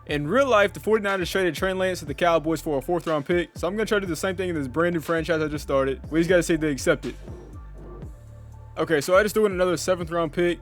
In real life, the 49ers traded Trey Lance to the Cowboys for a 4th round pick. So I'm going to try to do the same thing in this brand new franchise I just started. We just got to see if they accept it. Okay, so I just threw in another 7th round pick.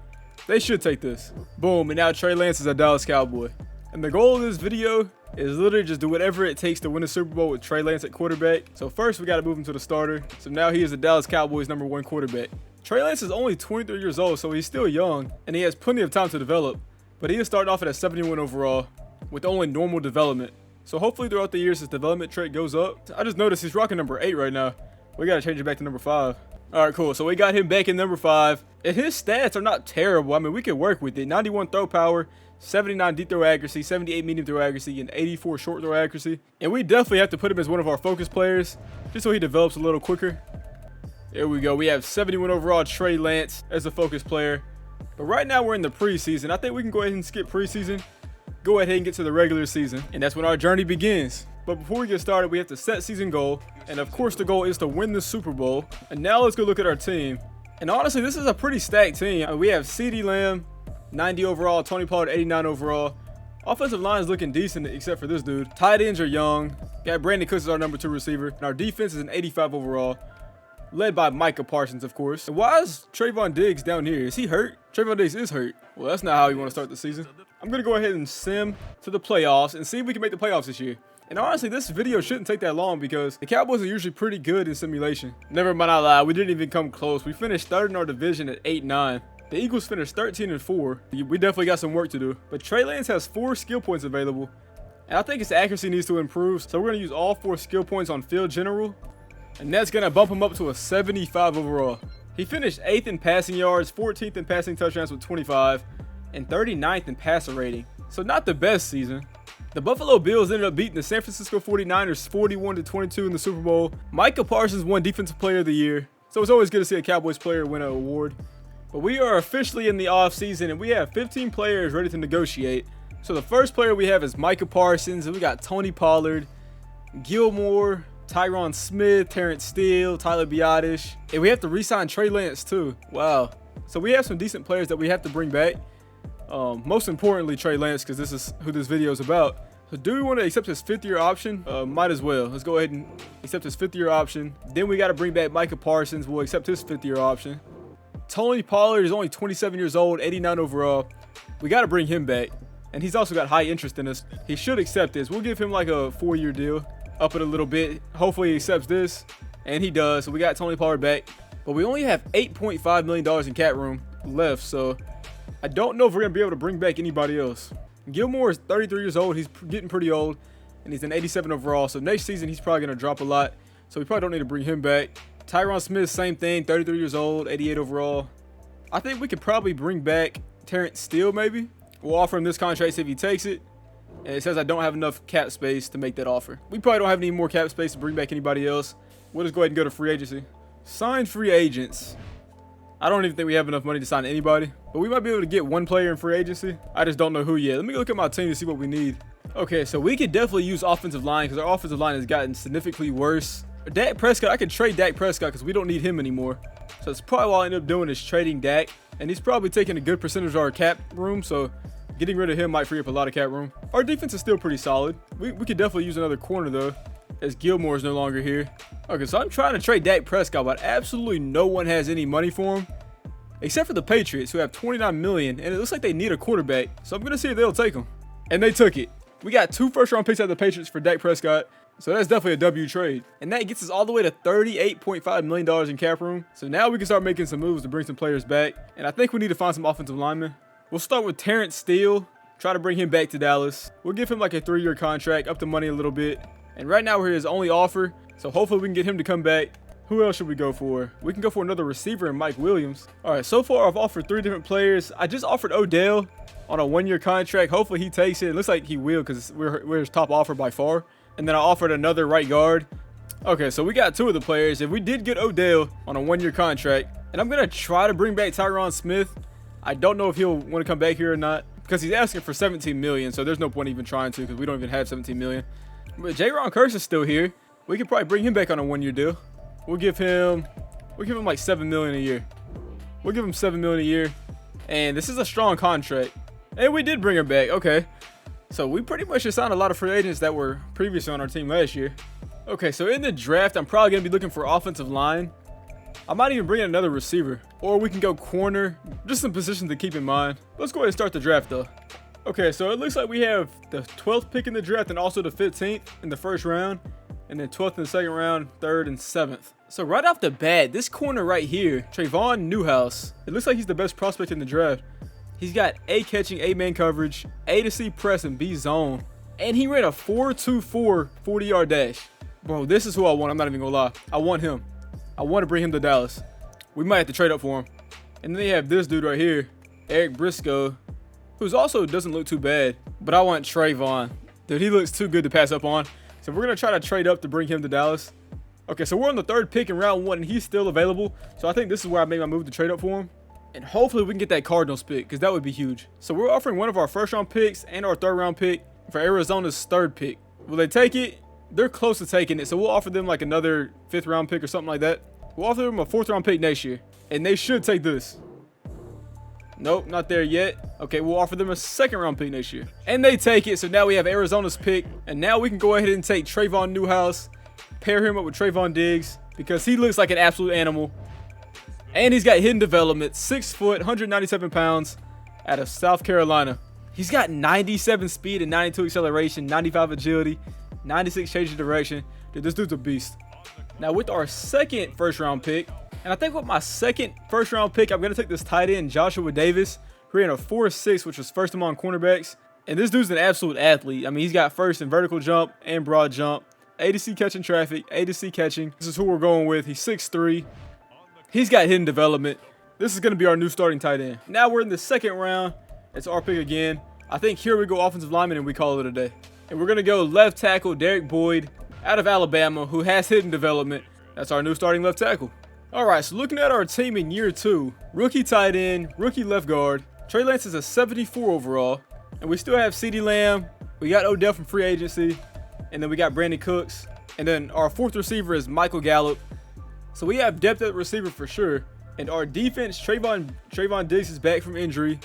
They should take this. Boom, and now Trey Lance is a Dallas Cowboy. And the goal of this video is literally just do whatever it takes to win the Super Bowl with Trey Lance at quarterback. So first, we got to move him to the starter. So now he is the Dallas Cowboys' #1 quarterback. Trey Lance is only 23 years old, so he's still young, and he has plenty of time to develop. But he is starting off at a 71 overall with only normal development. So hopefully throughout the years, his development trait goes up. I just noticed he's rocking number 8 right now. We got to change it back to number 5. All right, cool. So we got him back in number 5. And his stats are not terrible. I mean, we could work with it. 91 throw power, 79 deep throw accuracy, 78 medium throw accuracy, and 84 short throw accuracy. And we definitely have to put him as one of our focus players just so he develops a little quicker. There we go. We have 71 overall Trey Lance as a focus player. But right now we're in the preseason. I think we can go ahead and skip preseason. Go ahead and get to the regular season. And that's when our journey begins. But before we get started, we have to set season goal. And of course, the goal is to win the Super Bowl. And now let's go look at our team. And honestly, this is a pretty stacked team. I mean, we have CeeDee Lamb, 90 overall, Tony Pollard, 89 overall. Offensive line is looking decent except for this dude. Tight ends are young. Got Brandon Cooks as our #2 receiver. And our defense is an 85 overall. Led by Micah Parsons, of course. And why is Trayvon Diggs down here? Is he hurt? Trayvon Diggs is hurt. Well, that's not how you want to start the season. I'm going to go ahead and sim to the playoffs and see if we can make the playoffs this year. And honestly, this video shouldn't take that long because the Cowboys are usually pretty good in simulation. Never mind, I lied. We didn't even come close. We finished 3rd in our division at 8-9. The Eagles finished 13-4. We definitely got some work to do. But Trey Lance has 4 skill points available. And I think his accuracy needs to improve. So we're going to use all 4 skill points on field general. And that's going to bump him up to a 75 overall. He finished 8th in passing yards, 14th in passing touchdowns with 25, and 39th in passer rating. So not the best season. The Buffalo Bills ended up beating the San Francisco 49ers 41-22 in the Super Bowl. Micah Parsons won Defensive Player of the Year. So it's always good to see a Cowboys player win an award. But we are officially in the offseason, and we have 15 players ready to negotiate. So the first player we have is Micah Parsons, and we got Tony Pollard, Gilmore, Tyron Smith, Terrence Steele, Tyler Biadasz. And we have to re-sign Trey Lance too. Wow. So we have some decent players that we have to bring back. Most importantly, Trey Lance, because this is who this video is about. So do we want to accept his 5th-year option? Might as well. Let's go ahead and accept his 5th-year option. Then we got to bring back Micah Parsons. We'll accept his 5th-year option. Tony Pollard is only 27 years old, 89 overall. We got to bring him back. And he's also got high interest in us. He should accept this. We'll give him like a 4-year deal. Up it a little bit. Hopefully he accepts this. And he does. So we got Tony Pollard back. But we only have $8.5 million in cap room left. So I don't know if we're going to be able to bring back anybody else. Gilmore is 33 years old. He's getting pretty old. And he's an 87 overall. So next season he's probably going to drop a lot. So we probably don't need to bring him back. Tyron Smith, same thing. 33 years old. 88 overall. I think we could probably bring back Terrence Steele maybe. We'll offer him this contract, see if he takes it. And it says I don't have enough cap space to make that offer. We probably don't have any more cap space to bring back anybody else. We'll just go ahead and go to free agency. Sign free agents. I don't even think we have enough money to sign anybody. But we might be able to get 1 player in free agency. I just don't know who yet. Let me look at my team to see what we need. Okay, so we could definitely use offensive line because our offensive line has gotten significantly worse. Dak Prescott, I could trade Dak Prescott because we don't need him anymore. So that's probably what I ended up doing is trading Dak. And he's probably taking a good percentage of our cap room. So getting rid of him might free up a lot of cap room. Our defense is still pretty solid. We could definitely use another corner though, as Gilmore is no longer here. Okay, so I'm trying to trade Dak Prescott, but absolutely no one has any money for him. Except for the Patriots, who have $29 million, and it looks like they need a quarterback. So I'm going to see if they'll take him. And they took it. We got 2 first-round picks out of the Patriots for Dak Prescott. So that's definitely a W trade. And that gets us all the way to $38.5 million in cap room. So now we can start making some moves to bring some players back. And I think we need to find some offensive linemen. We'll start with Terrence Steele. Try to bring him back to Dallas. We'll give him like a 3-year contract, up the money a little bit. And right now we're his only offer. So hopefully we can get him to come back. Who else should we go for? We can go for another receiver in Mike Williams. All right, so far I've offered 3 different players. I just offered Odell on a 1-year contract. Hopefully he takes it. It looks like he will because we're his top offer by far. And then I offered another right guard. Okay, so we got 2 of the players. If we did get Odell on a 1-year contract, and I'm going to try to bring back Tyron Smith. I don't know if he'll want to come back here or not because he's asking for $17 million. So there's no point even trying to because we don't even have $17 million. But J-Ron Curse is still here. We could probably bring him back on a 1-year deal. We'll give him like $7 million a year. We'll give him $7 million a year. And this is a strong contract. And we did bring him back. Okay. So we pretty much just signed a lot of free agents that were previously on our team last year. Okay, so in the draft, I'm probably going to be looking for offensive line. I might even bring in another receiver, or we can go corner, just some positions to keep in mind. Let's go ahead and start the draft though. Okay, so it looks like we have the 12th pick in the draft and also the 15th in the first round, and then 12th in the second round, 3rd and 7th. So right off the bat, this corner right here, Trayvon Newhouse, it looks like he's the best prospect in the draft. He's got A catching, A man coverage, A to C press, and B zone. And he ran a 4.24 40-yard dash. Bro, this is who I want. I'm not even gonna lie. I want him. I want to bring him to Dallas. We might have to trade up for him. And then they have this dude right here, Eric Briscoe, who's also doesn't look too bad. But I want Trayvon. Dude, he looks too good to pass up on. So we're gonna try to trade up to bring him to Dallas. Okay, so we're on the 3rd pick in round 1, and he's still available. So I think this is where I made my move to trade up for him. And hopefully we can get that Cardinals pick, because that would be huge. So we're offering one of our 1st round picks and our 3rd round pick for Arizona's 3rd pick. Will they take it? They're close to taking it, so we'll offer them like another 5th round pick or something like that. We'll offer them a 4th round pick next year, and they should take this. Nope, not there yet. Okay, we'll offer them a 2nd round pick next year, and they take it. So now we have Arizona's pick, and now we can go ahead and take Trayvon Newhouse, pair him up with Trayvon Diggs, because he looks like an absolute animal. And he's got hidden development, 6 foot, 197 pounds, out of South Carolina. He's got 97 speed and 92 acceleration, 95 agility, 96 change of direction. Dude, this dude's a beast. Now with our 2nd 1st round pick, and I think with my 2nd 1st round pick, I'm going to take this tight end, Joshua Davis, who ran a 4.6, which was 1st among cornerbacks. And this dude's an absolute athlete. I mean, he's got 1st in vertical jump and broad jump, A to C catching traffic, A to C catching. This is who we're going with. He's 6'3". He's got hidden development. This is going to be our new starting tight end. Now we're in the 2nd round. It's our pick again. I think here we go offensive lineman and we call it a day. And we're going to go left tackle Derek Boyd out of Alabama, who has hidden development. That's our new starting left tackle. All right, so looking at our team in year 2, rookie tight end, rookie left guard. Trey Lance is a 74 overall. And we still have CeeDee Lamb. We got Odell from free agency. And then we got Brandon Cooks. And then our 4th receiver is Michael Gallup. So we have depth at receiver for sure. And our defense, Trayvon Diggs is back from injury.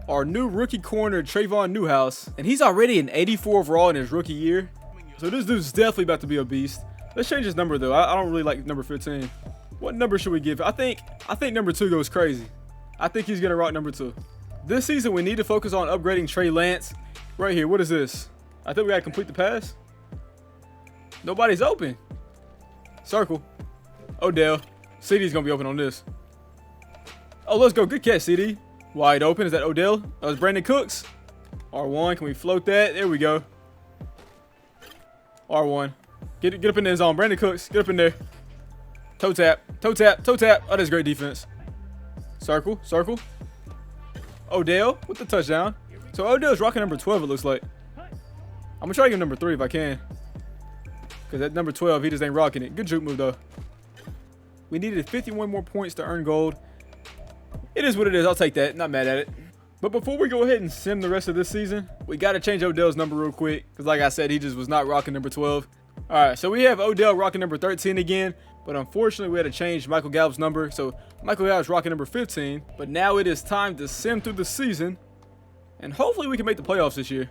Our new rookie corner, Trayvon Newhouse. And he's already an 84 overall in his rookie year. So this dude's definitely about to be a beast. Let's change his number though. I don't really like number 15. What number should we give? I think number 2 goes crazy. I think he's gonna rock number 2. This season we need to focus on upgrading Trey Lance. Right here, what is this? I think we gotta complete the pass. Nobody's open. Circle. Odell. CD's gonna be open on this. Oh, let's go. Good catch, CD. Wide open. Is that Odell? That was Brandon Cooks. R1. Can we float that? There we go. R1. Get up in the zone. Brandon Cooks. Get up in there. Toe tap. Toe tap. Toe tap. Oh, that's great defense. Circle. Circle. Odell with the touchdown. So Odell's rocking number 12, it looks like. I'm going to try to give him number 3 if I can. Because that number 12, he just ain't rocking it. Good juke move, though. We needed 51 more points to earn gold. It is what it is. I'll take that. Not mad at it. But before we go ahead and sim the rest of this season, we got to change Odell's number real quick. Because like I said, he just was not rocking number 12. All right, so we have Odell rocking number 13 again. But unfortunately, we had to change Michael Gallup's number. So Michael Gallup's rocking number 15. But now it is time to sim through the season. And hopefully we can make the playoffs this year.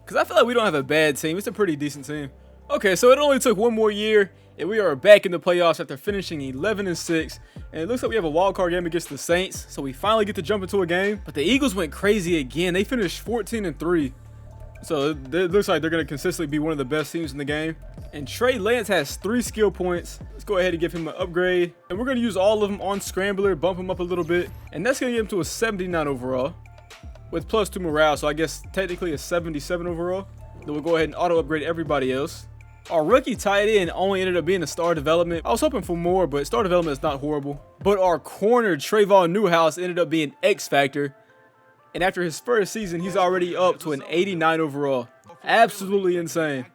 Because I feel like we don't have a bad team. It's a pretty decent team. Okay, so it only took one more year, and we are back in the playoffs after finishing 11-6. And it looks like we have a wild card game against the Saints, so we finally get to jump into a game. But the Eagles went crazy again. They finished 14-3. So it looks like they're going to consistently be one of the best teams in the game. And Trey Lance has 3 skill points. Let's go ahead and give him an upgrade. And we're going to use all of them on Scrambler, bump him up a little bit. And that's going to get him to a 79 overall with +2 morale. So I guess technically a 77 overall. Then we'll go ahead and auto upgrade everybody else. Our rookie tight end only ended up being a star development. I was hoping for more, but star development is not horrible. But our corner, Trayvon Newhouse, ended up being X Factor. And after his first season, he's already up to an 89 overall. Absolutely insane.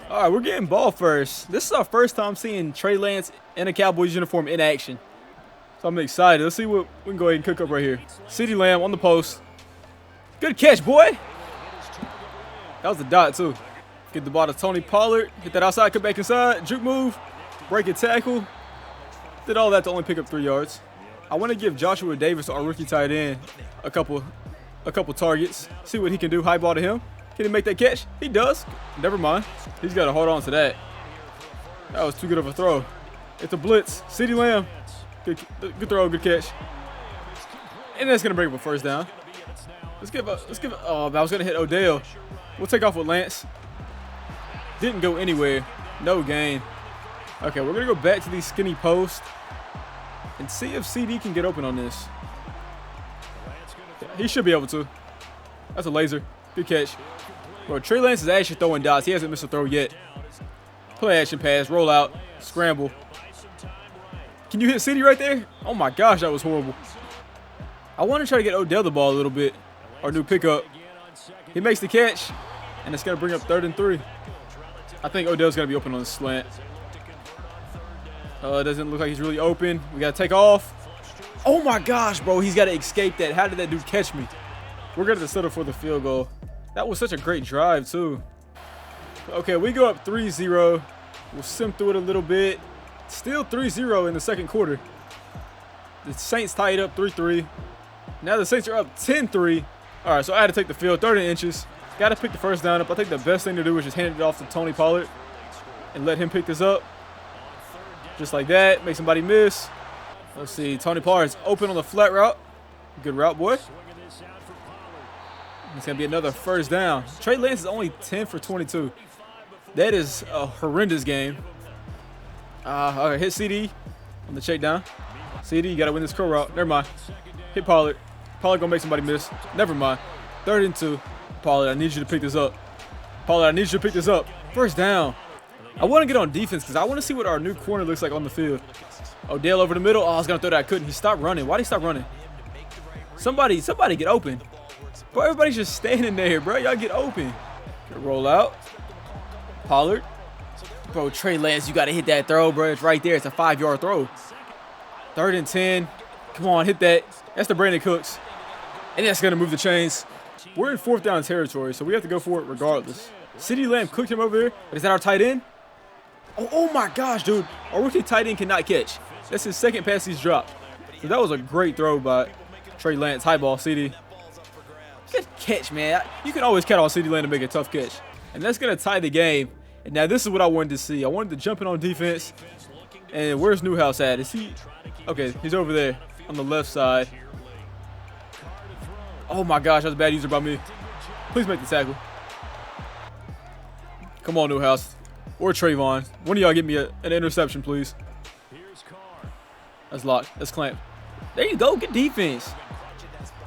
All right, we're getting ball first. This is our first time seeing Trey Lance in a Cowboys uniform in action. So I'm excited. Let's see what we can go ahead and cook up right here. CeeDee Lamb on the post. Good catch, boy. That was a dot, too. Get the ball to Tony Pollard. Hit that outside, cut back inside. Juke move. Break a tackle. Did all that to only pick up 3 yards. I want to give Joshua Davis, our rookie tight end, a couple targets. See what he can do. High ball to him. Can he make that catch? He does. Never mind. He's got to hold on to that. That was too good of a throw. It's a blitz. CeeDee Lamb. Good throw, good catch. And that's gonna bring up a first down. Let's give it. Oh, I was gonna hit Odell. We'll take off with Lance. Didn't go anywhere. No gain. Okay, we're gonna go back to these skinny posts and see if CD can get open on this. He should be able to. That's a laser. Good catch. Bro, Trey Lance is actually throwing dots. He hasn't missed a throw yet. Play action pass, roll out, scramble. Can you hit CD right there? Oh my gosh, that was horrible. I want to try to get Odell the ball a little bit. Our new pickup. He makes the catch, and it's going to bring up 3rd and 3. I think Odell's going to be open on the slant. It doesn't look like he's really open. We got to take off. Oh my gosh, bro. He's got to escape that. How did that dude catch me? We're going to settle for the field goal. That was such a great drive, too. Okay, we go up 3-0. We'll sim through it a little bit. Still 3-0 in the second quarter. The Saints tied up 3-3. Now the Saints are up 10-3. All right, so I had to take the field, 30 inches. Got to pick the first down up. I think the best thing to do is just hand it off to Tony Pollard and let him pick this up. Just like that. Make somebody miss. Let's see. Tony Pollard's open on the flat route. Good route, boy. It's going to be another first down. Trey Lance is only 10 for 22. That is a horrendous game. All right, hit CD on the check down. CD, you got to win this curl route. Never mind. Hit Pollard. Pollard going to make somebody miss. Never mind. 3rd and 2. Pollard, I need you to pick this up. Pollard, I need you to pick this up. First down. I want to get on defense because I want to see what our new corner looks like on the field. Odell over the middle. Oh, I was going to throw that. I couldn't. He stopped running. Why did he stop running? Somebody get open. Bro, everybody's just standing there, bro. Y'all get open. Good roll out. Pollard. Bro, Trey Lance, you got to hit that throw, bro. It's right there. It's a 5-yard throw. 3rd and 10. Come on, hit that. That's the Brandon Cooks. And that's going to move the chains. We're in 4th down territory, so we have to go for it regardless. CeeDee Lamb cooked him over there. But is that our tight end? Oh my gosh, dude. Our rookie tight end cannot catch. That's his second pass he's dropped. So that was a great throw by Trey Lance. High ball, CD. Good catch, man. You can always count on CeeDee Lamb to make a tough catch. And that's going to tie the game. And now this is what I wanted to see. I wanted to jump in on defense. And where's Newhouse at? Is he? Okay, he's over there on the left side. Oh my gosh, that's a bad user by me. Please make the tackle. Come on, Newhouse. Or Trayvon. One of y'all get me an interception, please. That's locked. That's clamped. There you go. Good defense.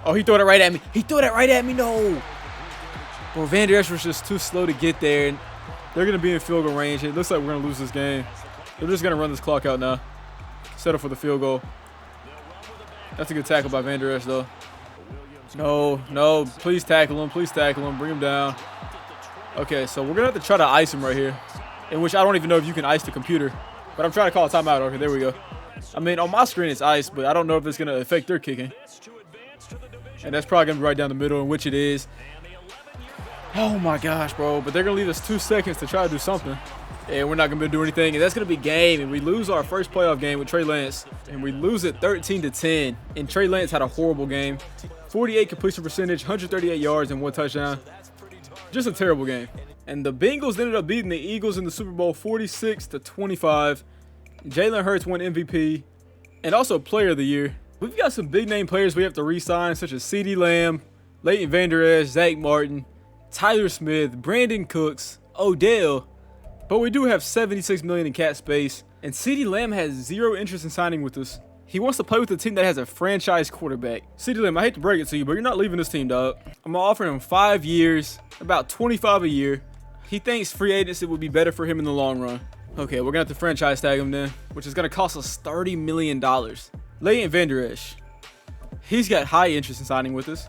Oh, he threw it right at me. He threw that right at me. No. Bro, Van Der Esch was just too slow to get there. And they're going to be in field goal range. It looks like we're going to lose this game. They're just going to run this clock out now. Settle for the field goal. That's a good tackle by Van Der Esch, though. No. Please tackle him. Please tackle him. Bring him down. Okay, so we're going to have to try to ice him right here. In which I don't even know if you can ice the computer. But I'm trying to call a timeout. Okay, there we go. I mean, on my screen it's ice, but I don't know if it's going to affect their kicking. And that's probably going to be right down the middle, in which it is. Oh my gosh, bro. But they're going to leave us 2 seconds to try to do something. And we're not going to be able to do anything. And that's going to be game. And we lose our first playoff game with Trey Lance. And we lose it 13-10. And Trey Lance had a horrible game. 48 completion percentage, 138 yards, and 1 touchdown. Just a terrible game. And the Bengals ended up beating the Eagles in the Super Bowl 46-25. Jalen Hurts won MVP and also Player of the Year. We've got some big name players we have to re-sign, such as CeeDee Lamb, Leighton Vander Esch, Zach Martin, Tyler Smith, Brandon Cooks, Odell. But we do have $76 million in cap space, and CeeDee Lamb has zero interest in signing with us. He wants to play with a team that has a franchise quarterback. CeeDee Lamb, I hate to break it to you, but you're not leaving this team, dog. I'm going to offer him 5 years, about $25 a year. He thinks free agency would be better for him in the long run. Okay, we're going to have to franchise tag him then, which is going to cost us $30 million. Leighton Vander Esch. He's got high interest in signing with us.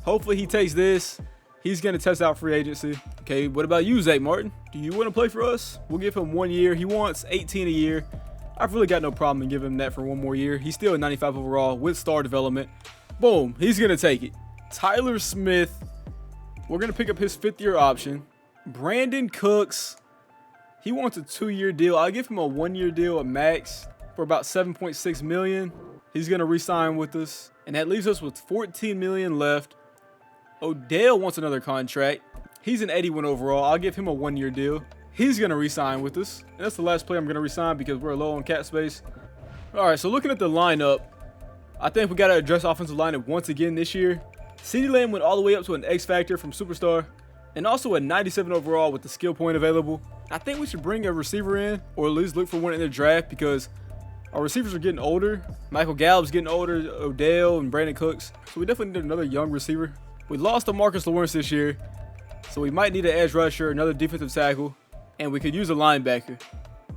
Hopefully he takes this. He's going to test out free agency. Okay, what about you, Zach Martin? Do you want to play for us? We'll give him 1 year. He wants 18 a year. I've really got no problem in giving him that for 1 more year. He's still a 95 overall with star development. Boom, he's going to take it. Tyler Smith. We're going to pick up his 5th-year option. Brandon Cooks. He wants a 2-year deal. I'll give him a 1-year deal at max for about $7.6 million. He's going to re-sign with us. And that leaves us with $14 million left. Odell wants another contract. He's an 81 overall. I'll give him a 1-year deal. He's going to re-sign with us. And that's the last player I'm going to re-sign because we're low on cap space. All right, so looking at the lineup, I think we got to address offensive lineup once again this year. CeeDee Lamb went all the way up to an X Factor from Superstar and also a 97 overall with the skill point available. I think we should bring a receiver in or at least look for one in the draft because our receivers are getting older. Michael Gallup's getting older, Odell and Brandon Cooks. So we definitely need another young receiver. We lost to Marcus Lawrence this year, so we might need an edge rusher, another defensive tackle, and we could use a linebacker.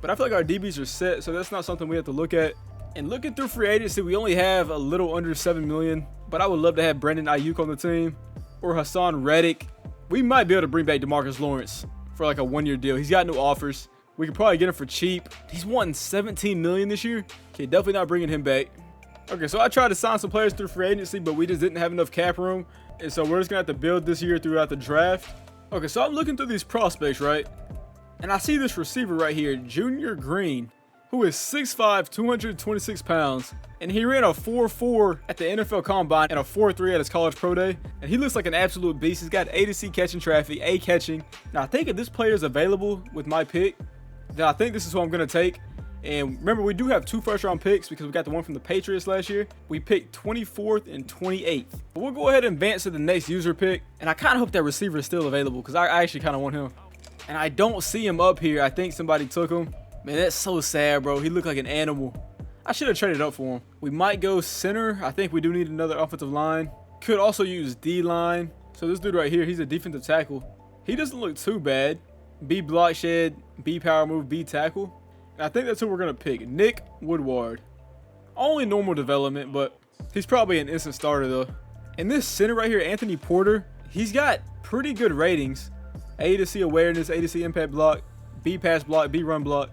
But I feel like our DBs are set, so that's not something we have to look at. And looking through free agency, we only have a little under $7 million, but I would love to have Brandon Ayuk on the team or Hassan Reddick. We might be able to bring back DeMarcus Lawrence for like a 1-year deal. He's got new offers. We could probably get him for cheap. He's wanting $17 million this year. Okay, definitely not bringing him back. Okay, so I tried to sign some players through free agency, but we just didn't have enough cap room. And so we're just going to have to build this year throughout the draft. Okay, so I'm looking through these prospects, right? And I see this receiver right here, Junior Green, who is 6'5", 226 pounds. And he ran a 4.4 at the NFL Combine and a 4.3 at his college pro day. And he looks like an absolute beast. He's got A to C catching traffic, A catching. Now, I think if this player is available with my pick, then I think this is who I'm going to take. And remember, we do have 2 first-round picks because we got the one from the Patriots last year. We picked 24th and 28th. But we'll go ahead and advance to the next user pick. And I kind of hope that receiver is still available because I actually kind of want him. And I don't see him up here. I think somebody took him. Man, that's so sad, bro. He looked like an animal. I should have traded up for him. We might go center. I think we do need another offensive line. Could also use D-line. So this dude right here, he's a defensive tackle. He doesn't look too bad. B block shed, B power move, B tackle. And I think that's who we're going to pick. Nick Woodward. Only normal development, but he's probably an instant starter though. And this center right here, Anthony Porter, he's got pretty good ratings. A to C awareness, A to C impact block, B pass block, B run block.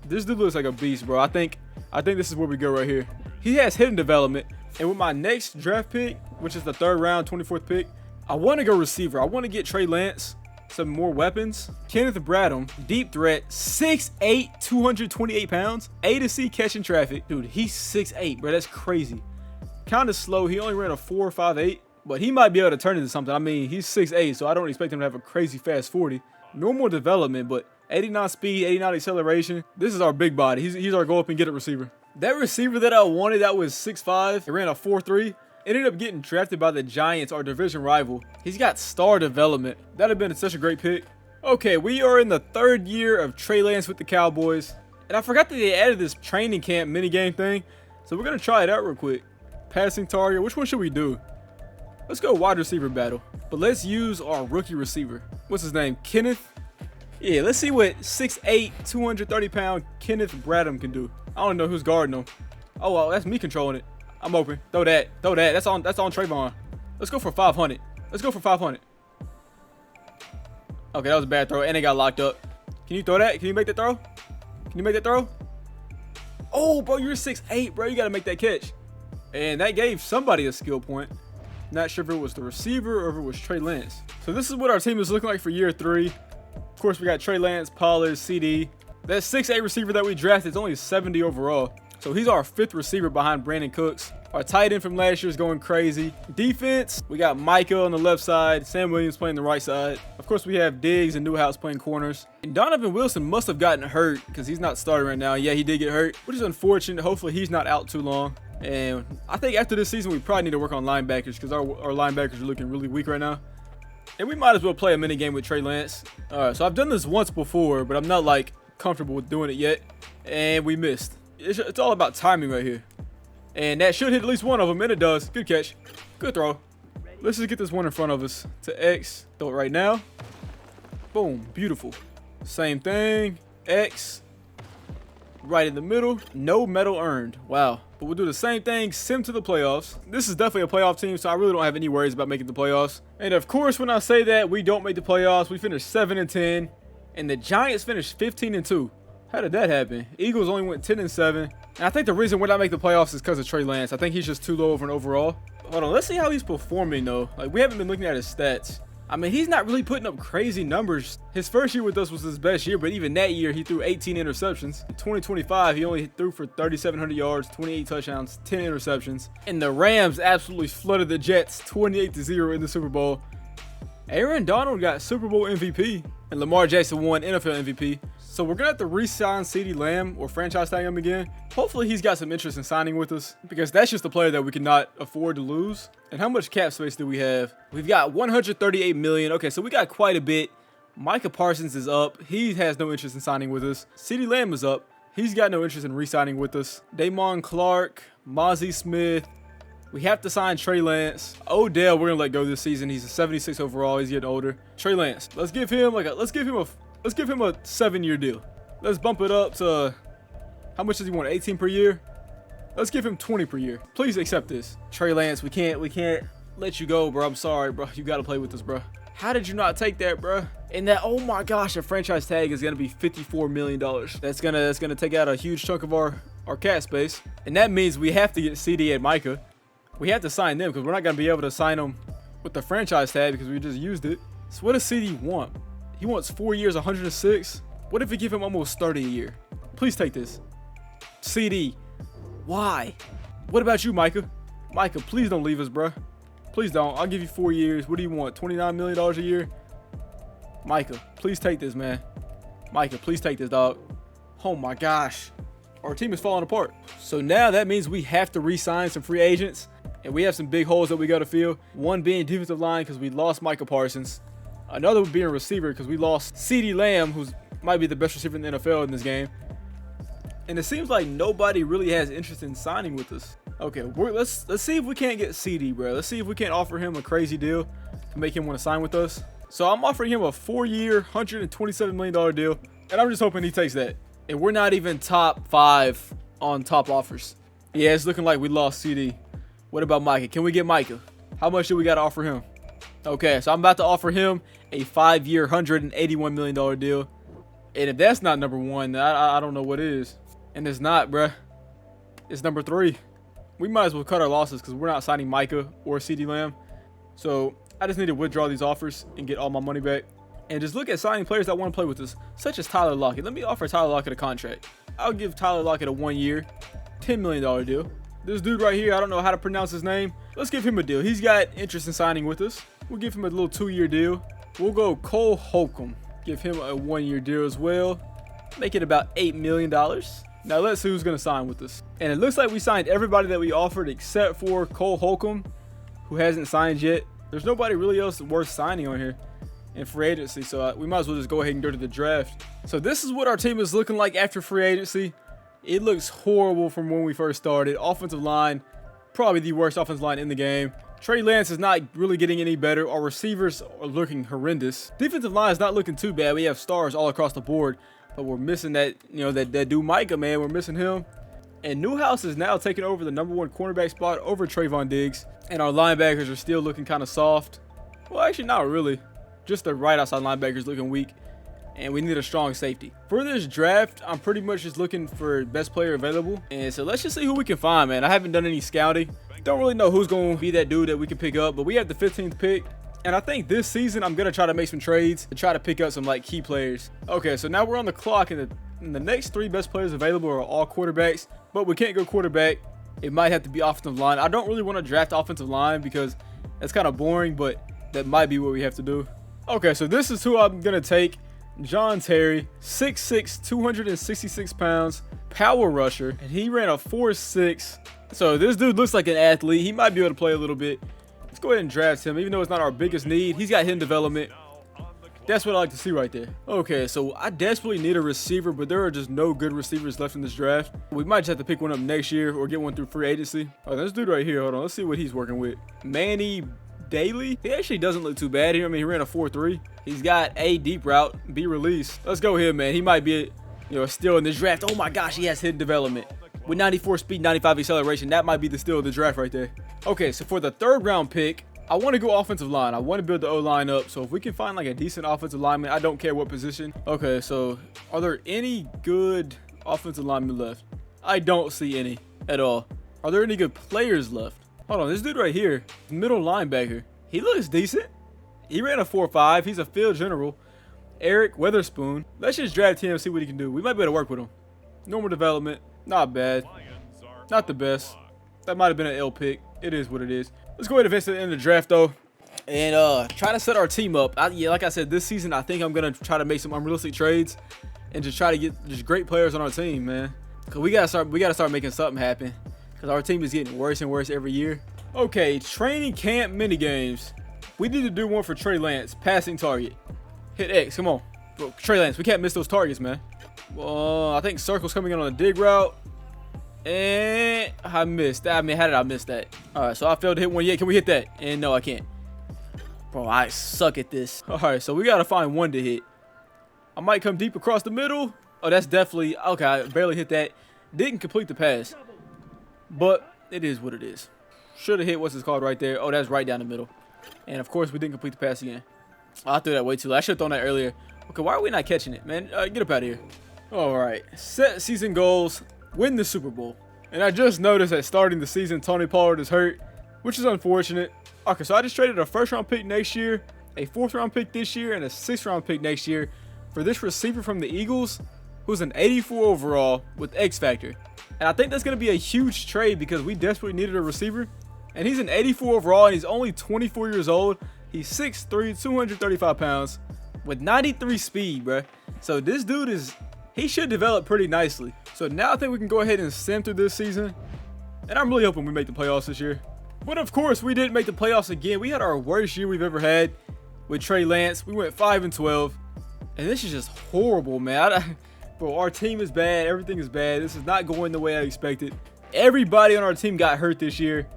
This dude looks like a beast, bro. I think this is where we go right here. He has hidden development. And with my next draft pick, which is the 3rd round, 24th pick, I want to go receiver. I want to get Trey Lance, some more weapons. Kenneth Bradham, deep threat, 6'8", 228 pounds, A to C catching traffic. Dude, he's 6'8", bro. That's crazy. Kind of slow. He only ran a 4.58, but he might be able to turn into something. I mean, he's 6'8", so I don't expect him to have a crazy fast 40. Normal development, but 89 speed, 89 acceleration. This is our big body. He's our go up and get it receiver. That receiver that I wanted, that was 6'5", it ran a 4.3. Ended up getting drafted by the Giants, our division rival. He's got star development. That'd have been such a great pick. Okay, we are in the 3rd year of Trey Lance with the Cowboys. And I forgot that they added this training camp mini game thing. So we're going to try it out real quick. Passing target. Which one should we do? Let's go wide receiver battle. But let's use our rookie receiver. What's his name? Kenneth? Yeah, let's see what 6'8", 230 pound Kenneth Bradham can do. I don't know who's guarding him. Oh, well, that's me controlling it. I'm open. Throw that. Throw that. That's on Trayvon. Let's go for 500. Let's go for 500. Okay, that was a bad throw. And they got locked up. Can you throw that? Can you make that throw? Can you make that throw? Oh, bro, you're 6'8", bro. You got to make that catch. And that gave somebody a skill point. Not sure if it was the receiver or if it was Trey Lance. So this is what our team is looking like for year 3. Of course, we got Trey Lance, Pollard, CD. That 6'8" receiver that we drafted is only 70 overall. So he's our 5th receiver behind Brandon Cooks. Our tight end from last year is going crazy. Defense, we got Micah on the left side, Sam Williams playing the right side. Of course, we have Diggs and Newhouse playing corners. And Donovan Wilson must have gotten hurt because he's not starting right now. Yeah, he did get hurt, which is unfortunate. Hopefully, he's not out too long. And I think after this season, we probably need to work on linebackers because our linebackers are looking really weak right now. And we might as well play a mini game with Trey Lance. All right, so I've done this once before, but I'm not like comfortable with doing it yet. And we missed. It's all about timing right here. And that should hit at least one of them, and it does. Good catch. Good throw. Let's just get this one in front of us to X. Throw it right now. Boom. Beautiful. Same thing. X. Right in the middle. No medal earned. Wow. But we'll do the same thing. Sim to the playoffs. This is definitely a playoff team, so I really don't have any worries about making the playoffs. And of course, when I say that we don't make the playoffs, we finished 7-10. And the Giants finished 15-2. How did that happen? Eagles only went 10-7. And I think the reason we're not making the playoffs is because of Trey Lance. I think he's just too low over an overall. Hold on, let's see how he's performing though. Like, we haven't been looking at his stats. I mean, he's not really putting up crazy numbers. His first year with us was his best year, but even that year, he threw 18 interceptions. In 2025, he only threw for 3,700 yards, 28 touchdowns, 10 interceptions. And the Rams absolutely flooded the Jets 28-0 in the Super Bowl. Aaron Donald got Super Bowl MVP, and Lamar Jackson won NFL MVP. So we're going to have to re-sign CeeDee Lamb or franchise tag him again. Hopefully he's got some interest in signing with us, because that's just a player that we cannot afford to lose. And how much cap space do we have? We've got $138 million. Okay, so we got quite a bit. Micah Parsons is up. He has no interest in signing with us. CeeDee Lamb is up. He's got no interest in re-signing with us. Damon Clark, Mozzie Smith. We have to sign Trey Lance. Odell, we're gonna let go this season. He's a 76 overall. He's getting older. Trey Lance. Let's give him a 7-year deal. Let's bump it up to, how much does he want? 18 per year? Let's give him 20 per year. Please accept this. Trey Lance, we can't let you go, bro. I'm sorry, bro. You gotta play with us, bro. How did you not take that, bro? And that, oh my gosh, the franchise tag is gonna be $54 million. That's gonna take out a huge chunk of our cap space. And that means we have to get CD and Micah. We have to sign them because we're not going to be able to sign them with the franchise tag because we just used it. So what does CD want? He wants 4 years, 106. What if we give him almost 30 a year? Please take this. CD, why? What about you, Micah? Micah, please don't leave us, bro. Please don't. I'll give you 4 years. What do you want? $29 million a year? Micah, please take this, man. Micah, please take this, dog. Oh my gosh. Our team is falling apart. So now that means we have to re-sign some free agents. And we have some big holes that we got to fill. One being defensive line because we lost Micah Parsons. Another being receiver because we lost CeeDee Lamb, who might be the best receiver in the NFL in this game. And it seems like nobody really has interest in signing with us. Okay, let's see if we can't get CD, bro. Let's see if we can't offer him a crazy deal to make him want to sign with us. So I'm offering him a 4-year, $127 million deal. And I'm just hoping he takes that. And we're not even top 5 on top offers. Yeah, it's looking like we lost CD. What about Micah? Can we get Micah? How much do we got to offer him? Okay, so I'm about to offer him a 5-year, $181 million deal. And if that's not number 1, I don't know what is. And it's not, bruh. It's number 3. We might as well cut our losses because we're not signing Micah or CeeDee Lamb. So I just need to withdraw these offers and get all my money back. And just look at signing players that want to play with us, such as Tyler Lockett. Let me offer Tyler Lockett a contract. I'll give Tyler Lockett a 1-year, $10 million deal. This dude right here, I don't know how to pronounce his name. Let's give him a deal. He's got interest in signing with us. We'll give him a little 2-year deal. We'll go Cole Holcomb. Give him a 1-year deal as well. Make it about $8 million. Now let's see who's going to sign with us. And it looks like we signed everybody that we offered except for Cole Holcomb, who hasn't signed yet. There's nobody really else worth signing on here in free agency. So we might as well just go ahead and go to the draft. So this is what our team is looking like after free agency. It looks horrible from when we first started. Offensive line, probably the worst offensive line in the game. Trey Lance is not really getting any better. Our receivers are looking horrendous. Defensive line is not looking too bad. We have stars all across the board, but we're missing that, that dude Micah, man. We're missing him. And Newhouse is now taking over the #1 cornerback spot over Trayvon Diggs. And our linebackers are still looking kind of soft. Well, actually, not really. Just the right outside linebackers looking weak. And we need a strong safety. For this draft, I'm pretty much just looking for best player available. And so let's just see who we can find, man. I haven't done any scouting. Don't really know who's going to be that dude that we can pick up. But we have the 15th pick. And I think this season, I'm going to try to make some trades to try to pick up some, key players. Okay, so now we're on the clock. And the next 3 best players available are all quarterbacks. But we can't go quarterback. It might have to be offensive line. I don't really want to draft offensive line because that's kind of boring. But that might be what we have to do. Okay, so this is who I'm going to take. John Terry, 6'6", 266 pounds, power rusher, and he ran a 4.6. So this dude looks like an athlete. He might be able to play a little bit. Let's go ahead and draft him, even though it's not our biggest need. He's got hidden development. That's what I like to see right there. Okay, so I desperately need a receiver, but there are just no good receivers left in this draft. We might just have to pick one up next year or get one through free agency. Oh, this dude right here, hold on. Let's see what he's working with. Manny Daly. He actually doesn't look too bad here. I mean, he ran a 4.3. He's got a deep route, B release. Let's go here, man. He might be, a steal in this draft. Oh my gosh, he has hidden development. With 94 speed, 95 acceleration, that might be the steal of the draft right there. Okay, so for the 3rd round pick, I want to go offensive line. I want to build the O-line up. So if we can find a decent offensive lineman, I don't care what position. Okay, so are there any good offensive linemen left? I don't see any at all. Are there any good players left? Hold on, this dude right here, middle linebacker. He looks decent. He ran a 4.5. He's a field general. Eric Weatherspoon. Let's just draft him and see what he can do. We might be able to work with him. Normal development. Not bad. Not the best. That might have been an L pick. It is what it is. Let's go ahead and advance to the end of the draft, though. and try to set our team up. Yeah, like I said, this season I think I'm gonna try to make some unrealistic trades and just try to get just great players on our team, man. Cause we gotta start making something happen. Cause our team is getting worse and worse every year. Okay, training camp mini games. We need to do one for Trey Lance, passing target. Hit X, come on. Bro, Trey Lance, we can't miss those targets, man. I think circle's coming in on a dig route. And I missed. I mean, how did I miss that? Alright, so I failed to hit one yet. Can we hit that? And no, I can't. Bro, I suck at this. Alright, so we gotta find one to hit. I might come deep across the middle. Oh, that's definitely okay. I barely hit that. Didn't complete the pass. But it is what it is. Should have hit what's it called right there. Oh, that's right down the middle. And of course we didn't complete the pass again. I threw that way too late. I should have thrown that earlier. Okay, why are we not catching it, man? Get up out of here. Alright. Set season goals. Win the Super Bowl. And I just noticed that starting the season, Tony Pollard is hurt, which is unfortunate. Okay, so I just traded a first-round pick next year, a fourth-round pick this year, and a sixth-round pick next year for this receiver from the Eagles, who's an 84 overall with X Factor. And I think that's going to be a huge trade because we desperately needed a receiver. And he's an 84 overall, and he's only 24 years old. He's 6'3", 235 pounds, with 93 speed, bruh. So this dude he should develop pretty nicely. So now I think we can go ahead and sim through this season. And I'm really hoping we make the playoffs this year. But of course, we didn't make the playoffs again. We had our worst year we've ever had with Trey Lance. We went 5-12. And this is just horrible, man. Bro, our team is bad. Everything is bad. This is not going the way I expected. Everybody on our team got hurt this year.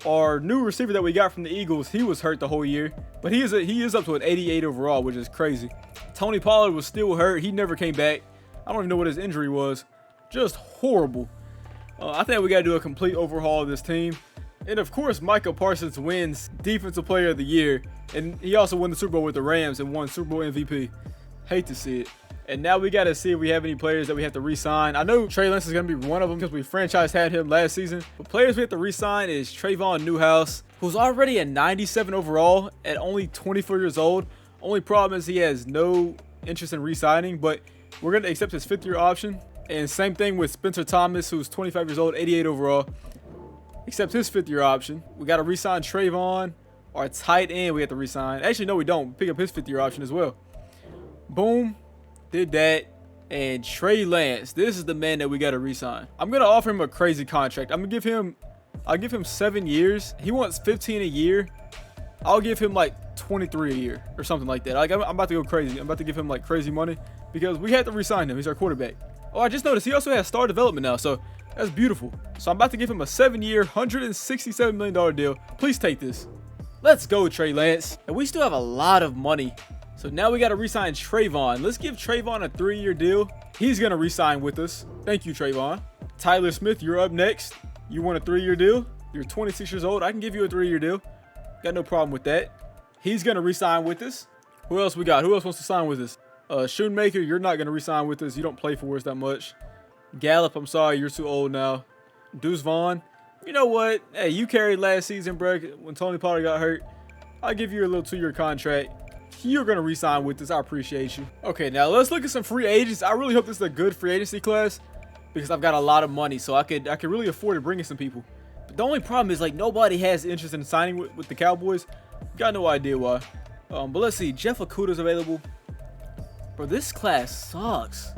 Our new receiver that we got from the Eagles, he was hurt the whole year. But he is up to an 88 overall, which is crazy. Tony Pollard was still hurt. He never came back. I don't even know what his injury was. Just horrible. I think we got to do a complete overhaul of this team. And of course, Micah Parsons wins Defensive Player of the Year. And he also won the Super Bowl with the Rams and won Super Bowl MVP. Hate to see it. And now we got to see if we have any players that we have to re-sign. I know Trey Lance is going to be one of them because we franchise had him last season. But players we have to re-sign is Trayvon Newhouse, who's already a 97 overall at only 24 years old. Only problem is he has no interest in re-signing, but we're going to accept his fifth-year option. And same thing with Spencer Thomas, who's 25 years old, 88 overall. Accept his fifth-year option. We got to re-sign Trayvon. Our tight end we have to re-sign. Actually, no, we don't. Pick up his fifth-year option as well. Boom. Did that. And Trey Lance, this is the man that we got to re-sign. I'm going to offer him a crazy contract. I'll give him 7 years. He wants 15 a year. I'll give him like 23 a year or something like that. Like, I'm about to go crazy. I'm about to give him like crazy money because we had to re-sign him. He's our quarterback. Oh, I just noticed he also has star development now, so that's beautiful. So I'm about to give him a 7-year, $167 million deal. Please take this. Let's go, Trey Lance. And we still have a lot of money. So now we got to re-sign Trayvon. Let's give Trayvon a 3-year deal. He's going to re-sign with us. Thank you, Trayvon. Tyler Smith, you're up next. You want a 3-year deal? You're 26 years old. I can give you a 3-year deal. Got no problem with that. He's going to re-sign with us. Who else we got? Who else wants to sign with us? Shoemaker, you're not going to re-sign with us. You don't play for us that much. Gallup, I'm sorry. You're too old now. Deuce Vaughn, you know what? Hey, you carried last season, bro, when Tony Pollard got hurt. I'll give you a little 2-year contract. You're going to re-sign with us. I appreciate you. Okay, now let's look at some free agents. I really hope this is a good free agency class because I've got a lot of money, so I could really afford to bring in some people. But the only problem is, like, nobody has interest in signing with the Cowboys. Got no idea why. But let's see. Jeff Okudah's available. Bro, this class sucks.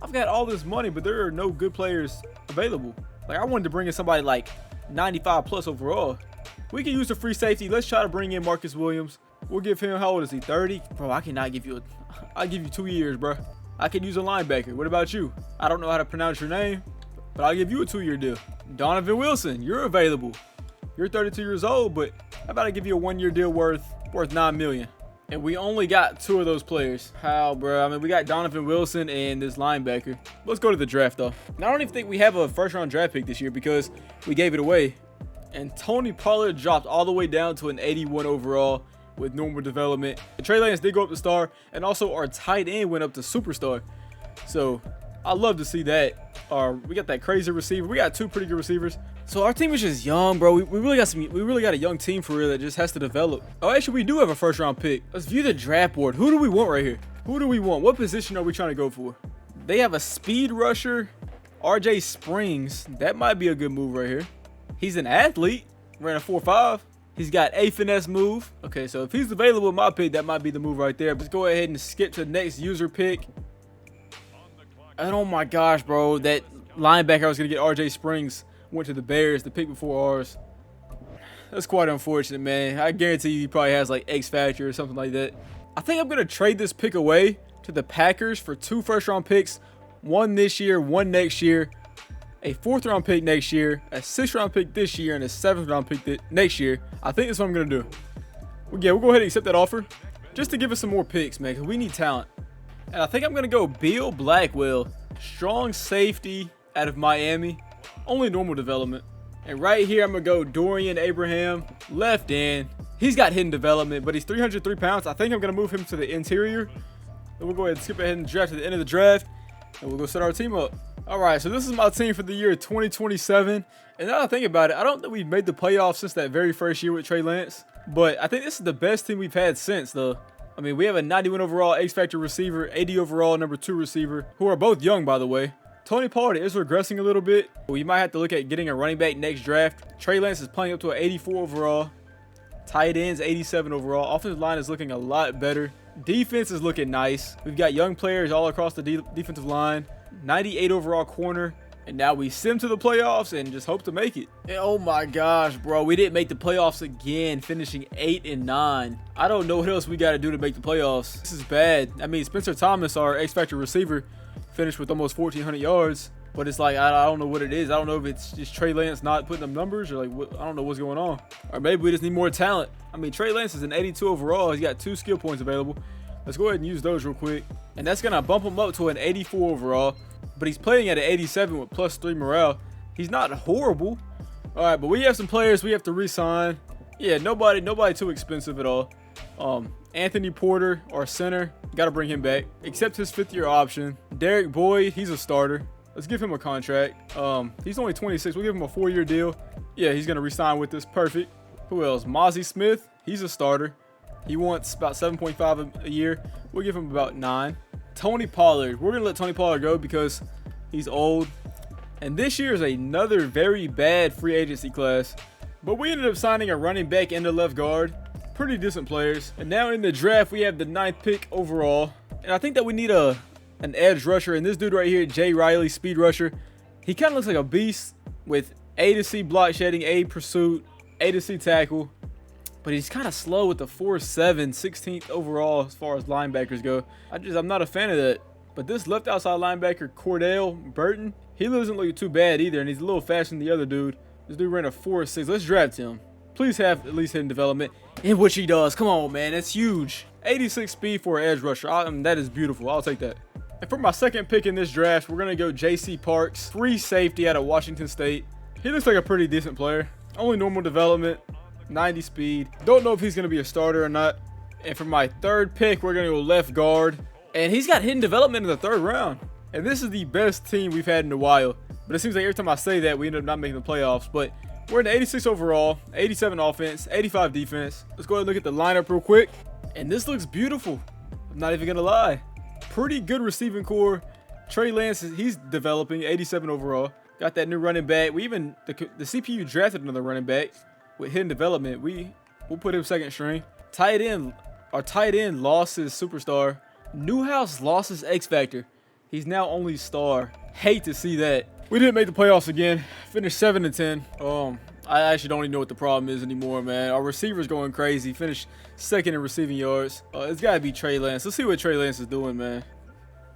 I've got all this money, but there are no good players available. Like, I wanted to bring in somebody like 95 plus overall. We can use the free safety. Let's try to bring in Marcus Williams. We'll give him, how old is he? 30? Bro, I cannot give you I'll give you 2 years, bro. I could use a linebacker. What about you? I don't know how to pronounce your name, but I'll give you a 2-year deal. Donovan Wilson, you're available. You're 32 years old, but how about I give you a 1-year deal worth $9 million? And we only got 2 of those players. How, bro? I mean, we got Donovan Wilson and this linebacker. Let's go to the draft, though. And I don't even think we have a first-round draft pick this year because we gave it away. And Tony Pollard dropped all the way down to an 81 overall with normal development. And Trey Lance did go up to star, and also our tight end went up to superstar. So I love to see that. We got that crazy receiver. We got 2 pretty good receivers. So our team is just young, bro. We really got a young team for real that just has to develop. Oh, actually, we do have a first-round pick. Let's view the draft board. Who do we want right here? Who do we want? What position are we trying to go for? They have a speed rusher, RJ Springs. That might be a good move right here. He's an athlete. Ran a 4.5. He's got a finesse move. Okay, so if he's available in my pick, that might be the move right there. Let's go ahead and skip to the next user pick. And oh my gosh, bro, that linebacker I was going to get, RJ Springs, went to the Bears, the pick before ours. That's quite unfortunate, man. I guarantee you he probably has like X Factor or something like that. I think I'm going to trade this pick away to the Packers for 2 first-round picks. 1 this year, 1 next year. A 4th-round pick next year, a 6th-round pick this year, and a 7th-round pick next year. I think that's what I'm going to do. Well, yeah, we'll go ahead and accept that offer just to give us some more picks, man, because we need talent. And I think I'm going to go Bill Blackwell, strong safety out of Miami, only normal development. And right here, I'm going to go Dorian Abraham, left end. He's got hidden development, but he's 303 pounds. I think I'm going to move him to the interior. Then we'll go ahead and skip ahead and draft to the end of the draft, and we'll go set our team up. All right, so this is my team for the year 2027. And now that I think about it, I don't think we've made the playoffs since that very first year with Trey Lance. But I think this is the best team we've had since, though. I mean, we have a 91 overall X-Factor receiver, 80 overall number 2 receiver, who are both young, by the way. Tony Pollard is regressing a little bit. We might have to look at getting a running back next draft. Trey Lance is playing up to an 84 overall. Tight ends, 87 overall. Offensive line is looking a lot better. Defense is looking nice. We've got young players all across the defensive line. 98 overall corner. And now we sim to the playoffs and just hope to make it. And oh my gosh, bro. We didn't make the playoffs again, finishing 8 and 9. I don't know what else we got to do to make the playoffs. This is bad. I mean, Spencer Thomas, our X-Factor receiver, finished with almost 1,400 yards. But it's like, I don't know what it is. I don't know if it's just Trey Lance not putting up numbers or like, I don't know what's going on. Or maybe we just need more talent. I mean, Trey Lance is an 82 overall. He's got 2 skill points available. Let's go ahead and use those real quick. And that's going to bump him up to an 84 overall. But he's playing at an 87 with +3 morale. He's not horrible. All right, but we have some players we have to re-sign. Yeah, nobody too expensive at all. Anthony Porter, our center, got to bring him back. Accept his 5th-year option. Derek Boyd, he's a starter. Let's give him a contract. He's only 26. We'll give him a 4-year deal. Yeah, he's going to re-sign with us. Perfect. Who else? Mozzie Smith, he's a starter. He wants about 7.5 a year. We'll give him about 9. Tony Pollard. We're going to let Tony Pollard go because he's old. And this year is another very bad free agency class. But we ended up signing a running back and a left guard. Pretty decent players. And now in the draft, we have the 9th pick overall. And I think that we need an edge rusher. And this dude right here, Jay Riley, speed rusher. He kind of looks like a beast with A to C block shedding, A pursuit, A to C tackle. But he's kind of slow with the 4.7, 16th overall as far as linebackers go. I'm not a fan of that. But this left outside linebacker, Cordell Burton, he doesn't look too bad either, and he's a little faster than the other dude. This dude ran a 4.6. Let's draft him. Please have at least hidden development, in which he does. Come on, man, that's huge. 86 speed for an edge rusher. That is beautiful. I'll take that. And for my 2nd pick in this draft, we're gonna go J.C. Parks, free safety out of Washington State. He looks like a pretty decent player. Only normal development. 90 speed. Don't know if he's going to be a starter or not. And for my 3rd pick, we're going to go left guard. And he's got hidden development in the 3rd round. And this is the best team we've had in a while. But it seems like every time I say that, we end up not making the playoffs. But we're in the 86 overall, 87 offense, 85 defense. Let's go ahead and look at the lineup real quick. And this looks beautiful. I'm not even going to lie. Pretty good receiving core. Trey Lance, he's developing, 87 overall. Got that new running back. We even, the CPU drafted another running back. With hidden development, we'll put him 2nd string. Tight end, our tight end lost his superstar. Newhouse lost his X Factor. He's now only star. Hate to see that. We didn't make the playoffs again. Finished 7 and 10. I actually don't even know what the problem is anymore, man. Our receiver's going crazy. Finished 2nd in receiving yards. It's got to be Trey Lance. Let's see what Trey Lance is doing, man.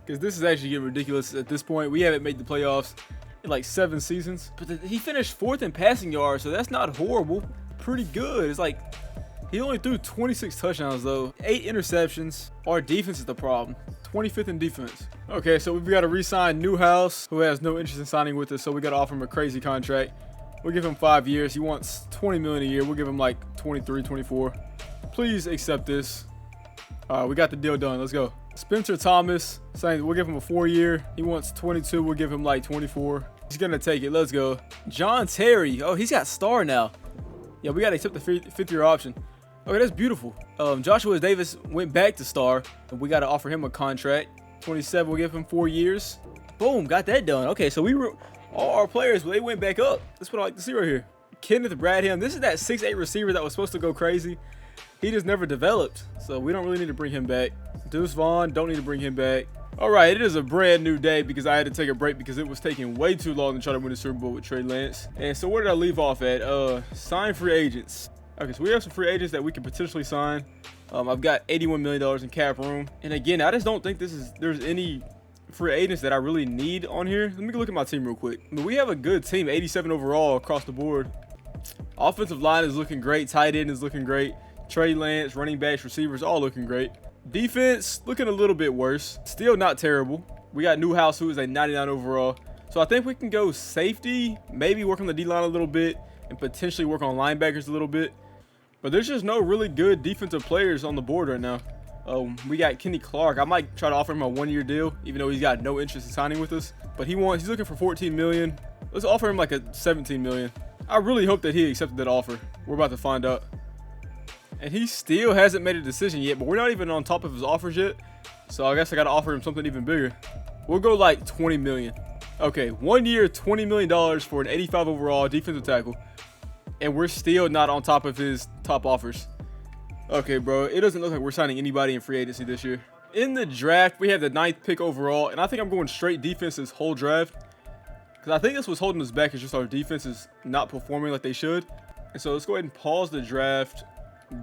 Because this is actually getting ridiculous at this point. We haven't made the playoffs in like 7 seasons. But he finished 4th in passing yards, so that's not horrible. Pretty good. It's like he only threw 26 touchdowns though. 8 interceptions. Our defense is the problem. 25th in defense. Okay, so we've got to re-sign Newhouse, who has no interest in signing with us, so we got to offer him a crazy contract. We'll give him 5 years. He wants $20 million a year. We'll give him like 23, 24. Please accept this. We got the deal done. Let's go. Spencer Thomas, saying we'll give him a 4-year. He wants 22. We'll give him like 24. He's gonna take it. Let's go. John Terry. Oh, he's got star now. Yeah, we gotta accept the 5th-year option. Okay, that's beautiful. Joshua Davis went back to star, and we gotta offer him a contract. 27. We'll give him 4 years. Boom, got that done. Okay, so all our players, they went back up. That's what I like to see right here. Kenneth Bradham. This is that 6'8" receiver that was supposed to go crazy. He just never developed, so we don't really need to bring him back. Deuce Vaughn, don't need to bring him back. All right, it is a brand new day because I had to take a break because it was taking way too long to try to win the Super Bowl with Trey Lance. And so where did I leave off at? Sign free agents. Okay, so we have some free agents that we can potentially sign. I've got $81 million in cap room. And again, I just don't think there's any free agents that I really need on here. Let me go look at my team real quick. I mean, we have a good team, 87 overall across the board. Offensive line is looking great. Tight end is looking great. Trey Lance, running backs, receivers, all looking great. Defense looking a little bit worse. Still not terrible. We got Newhouse, who is a 99 overall. So I think we can go safety, maybe work on the D-line a little bit, and potentially work on linebackers a little bit. But there's just no really good defensive players on the board right now. We got Kenny Clark. I might try to offer him a one-year deal, even though he's got no interest in signing with us. But he's looking for $14 million. Let's offer him like a $17 million. I really hope that he accepted that offer. We're about to find out. And he still hasn't made a decision yet, but we're not even on top of his offers yet. So I guess I got to offer him something even bigger. We'll go like $20 million. Okay, 1 year, $20 million for an 85 overall defensive tackle. And we're still not on top of his top offers. Okay, bro, it doesn't look like we're signing anybody in free agency this year. In the draft, we have the 9th pick overall, and I think I'm going straight defense this whole draft. Because I think this was holding us back is just our defense is not performing like they should. And so let's go ahead and pause the draft.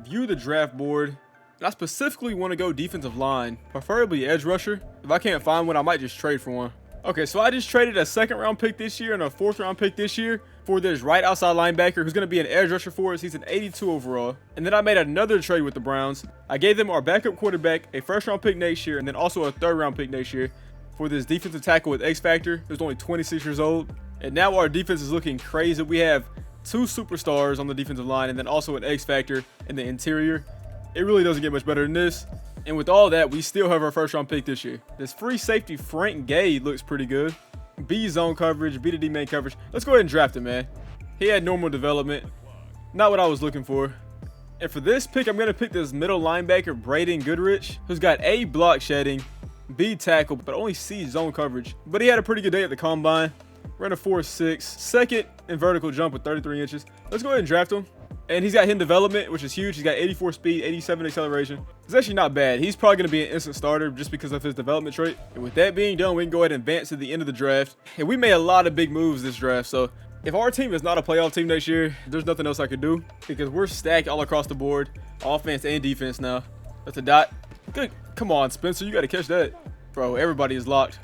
View the draft board. And I specifically want to go defensive line, preferably edge rusher. If I can't find one, I might just trade for one. Okay, so I just traded a 2nd round pick this year and a 4th round pick this year for this right outside linebacker who's going to be an edge rusher for us. He's an 82 overall. And then I made another trade with the Browns. I gave them our backup quarterback, a 1st round pick next year, and then also a 3rd round pick next year for this defensive tackle with X Factor, who's only 26 years old. And now our defense is looking crazy. We have 2 superstars on the defensive line and then also an X Factor in the interior. It really doesn't get much better than this. And with all that, we still have our 1st round pick this year. This free safety Frank Gay looks pretty good. B zone coverage, B to D man coverage. Let's go ahead and draft him, man. He had normal development. Not what I was looking for. And for this pick, I'm going to pick this middle linebacker, Braden Goodrich, who's got A, block shedding, B, tackle, but only C, zone coverage. But he had a pretty good day at the combine. Ran a 4.6, 2nd in vertical jump with 33 inches. Let's go ahead and draft him. And he's got hidden development, which is huge. He's got 84 speed, 87 acceleration. It's actually not bad. He's probably going to be an instant starter just because of his development trait. And with that being done, we can go ahead and advance to the end of the draft. And we made a lot of big moves this draft. So if our team is not a playoff team next year, there's nothing else I could do because we're stacked all across the board, offense and defense now. That's a dot. Good. Come on, Spencer. You got to catch that. Bro, everybody is locked.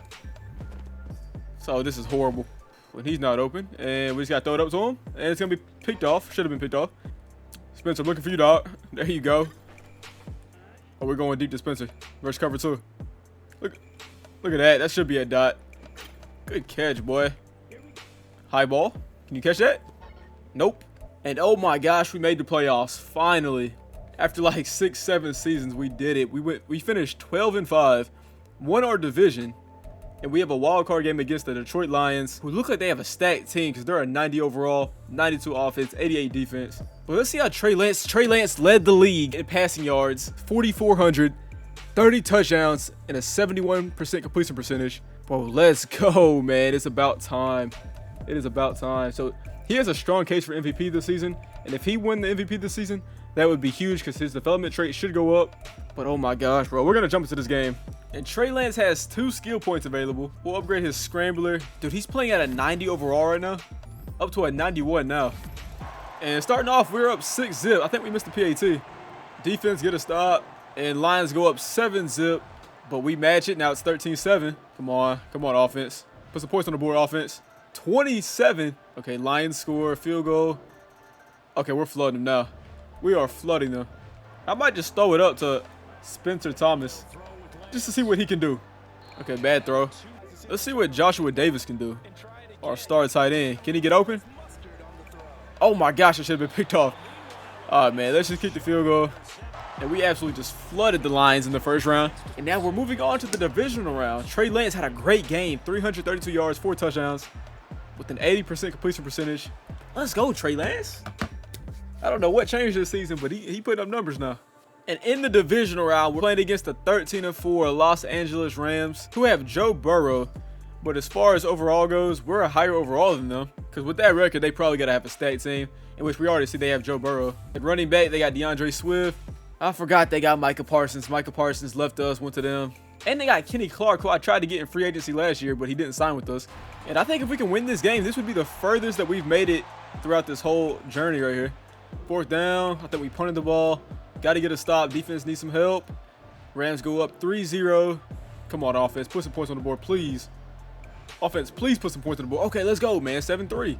So this is horrible. When he's not open, and we just got to throw it up to him, and it's going to be picked off. Should have been picked off. Spencer, looking for you, dog. There you go. Oh, we're going deep to Spencer. Versus cover 2. Look at that. That should be a dot. Good catch, boy. High ball. Can you catch that? Nope. And oh my gosh, we made the playoffs. Finally. After like 6-7 seasons, we did it. We finished 12-5, won our division. And we have a wild card game against the Detroit Lions, who look like they have a stacked team because they're a 90 overall, 92 offense, 88 defense. But let's see how Trey Lance led the league in passing yards, 4,400, 30 touchdowns, and a 71% completion percentage. Bro, let's go, man. It's about time. It is about time. So he has a strong case for MVP this season. And if he won the MVP this season, that would be huge because his development trait should go up. But oh my gosh, bro, we're going to jump into this game. And Trey Lance has 2 skill points available. We'll upgrade his scrambler. Dude, he's playing at a 90 overall right now. Up to a 91 now. And starting off, we're up 6-zip. I think we missed the PAT. Defense get a stop. And Lions go up 7-zip. But we match it. Now it's 13-7. Come on. Come on, offense. Put some points on the board, offense. 27. Okay, Lions score. Field goal. Okay, we're flooding them now. We are flooding them. I might just throw it up to Spencer Thomas. Just to see what he can do. Okay, bad throw. Let's see what Joshua Davis can do. Our star tight end. Can he get open? Oh my gosh, it should have been picked off. All right, man, let's just kick the field goal. And we absolutely just flooded the Lions in the 1st round. And now we're moving on to the divisional round. Trey Lance had a great game. 332 yards, 4 touchdowns. With an 80% completion percentage. Let's go, Trey Lance. I don't know what changed this season, but he putting up numbers now. And in the divisional round, we're playing against the 13-4 Los Angeles Rams, who have Joe Burrow, But as far as overall goes, we're a higher overall than them. Because with that record, they probably got to have a stat team, in which we already see they have Joe Burrow. At running back, they got DeAndre Swift. I forgot they got Micah Parsons. Micah Parsons left us, went to them. And they got Kenny Clark, who I tried to get in free agency last year, but he didn't sign with us. And I think if we can win this game, this would be the furthest that we've made it throughout this whole journey right here. 4th down. I think we punted the ball. Got to get a stop. Defense needs some help. Rams go up 3-0. Come on, offense. Put some points on the board, please. Offense, please put some points on the board. Okay, let's go, man. 7-3.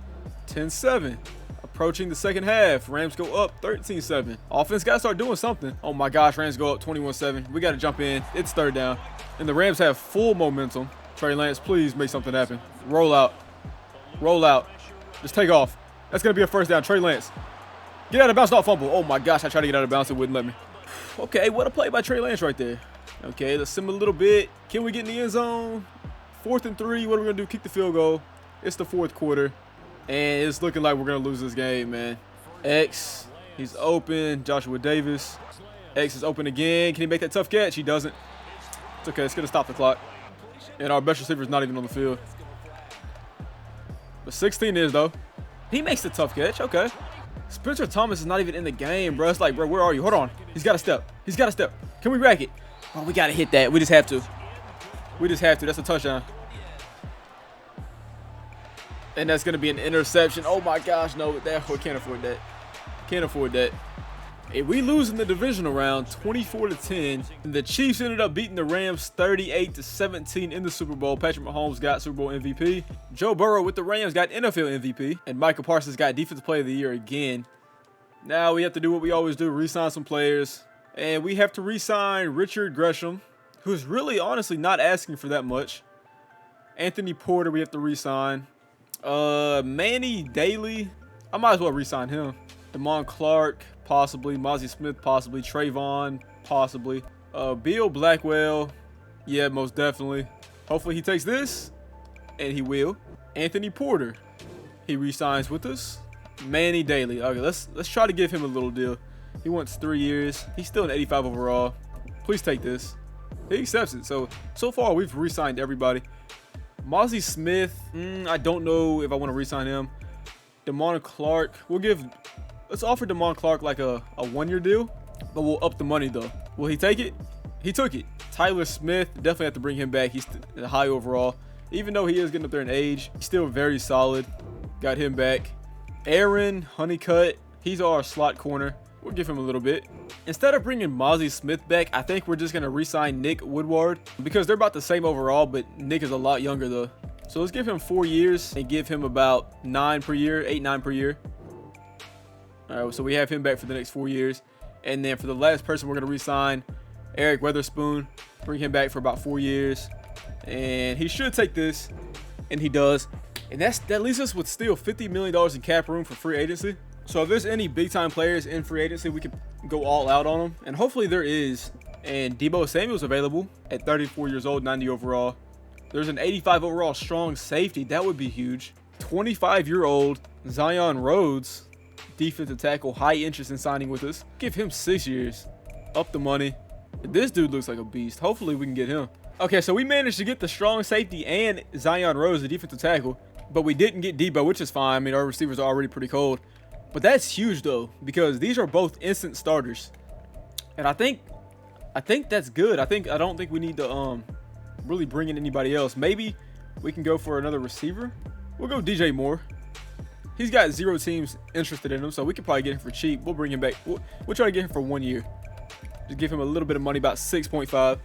10-7. Approaching the second half. Rams go up 13-7. Offense got to start doing something. Oh, my gosh. Rams go up 21-7. We got to jump in. It's 3rd down. And the Rams have full momentum. Trey Lance, please make something happen. Roll out. Roll out. Just take off. That's going to be a 1st down. Trey Lance. Get out of bounds, not fumble. Oh, my gosh. I tried to get out of bounds. It wouldn't let me. Okay, what a play by Trey Lance right there. Okay, let's sim a little bit. Can we get in the end zone? 4th and 3. What are we going to do? Kick the field goal. It's the 4th quarter. And it's looking like we're going to lose this game, man. X, he's open. Joshua Davis. X is open again. Can he make that tough catch? He doesn't. It's okay. It's going to stop the clock. And our best receiver is not even on the field. But 16 is, though. He makes the tough catch. Okay. Spencer Thomas is not even in the game, bro. It's like, bro, where are you? Hold on. He's got to step. He's got to step. Can we rack it? Oh, we got to hit that. We just have to. We just have to. That's a touchdown. And that's going to be an interception. Oh, my gosh. No, we can't afford that. Can't afford that. If we lose in the divisional round 24-10, the Chiefs ended up beating the Rams 38-17 in the Super Bowl. Patrick Mahomes got Super Bowl MVP. Joe Burrow with the Rams got NFL MVP. And Micah Parsons got Defensive Player of the Year again. Now we have to do what we always do, re-sign some players. And we have to re-sign Richard Gresham, who's really honestly not asking for that much. Anthony Porter we have to re-sign. Manny Daly, I might as well re-sign him. Damon Clark, possibly. Mozzie Smith, possibly. Trayvon, possibly. Bill Blackwell, yeah, most definitely. Hopefully he takes this, and he will. Anthony Porter, he re-signs with us. Manny Daly, okay, let's try to give him a little deal. He wants 3 years. He's still an 85 overall. Please take this. He accepts it. So far we've re-signed everybody. Mozzie Smith, I don't know if I want to re-sign him. Damon Clark, let's offer Damon Clark like a 1-year deal, but we'll up the money though. Will he take it? He took it. Tyler Smith, definitely have to bring him back. He's a high overall. Even though he is getting up there in age, he's still very solid. Got him back. Aaron Honeycutt, he's our slot corner. We'll give him a little bit. Instead of bringing Mozzie Smith back, I think we're just going to re-sign Nick Woodward because they're about the same overall, but Nick is a lot younger though. So let's give him 4 years and give him about 9 per year, 8-9 per year. All right, so we have him back for the next 4 years. And then for the last person we're going to re-sign, Eric Weatherspoon, bring him back for about 4 years. And he should take this, and he does. And that leaves us with still $50 million in cap room for free agency. So if there's any big-time players in free agency, we could go all out on them. And hopefully there is. And Deebo Samuel's available at 34 years old, 90 overall. There's an 85 overall strong safety. That would be huge. 25-year-old Zion Rhodes, defensive tackle, high interest in signing with us. Give him 6 years. Up the money. This dude looks like a beast. Hopefully we can get him. Okay, so we managed to get the strong safety and Zion Rhodes, the defensive tackle. But we didn't get Deebo, which is fine. I mean, our receivers are already pretty cold. But that's huge, though, because these are both instant starters. And I think that's good. I don't think we need to really bring in anybody else. Maybe we can go for another receiver. We'll go DJ Moore. He's got 0 teams interested in him, so we could probably get him for cheap. We'll bring him back. We'll try to get him for 1 year. Just give him a little bit of money, about 6.5.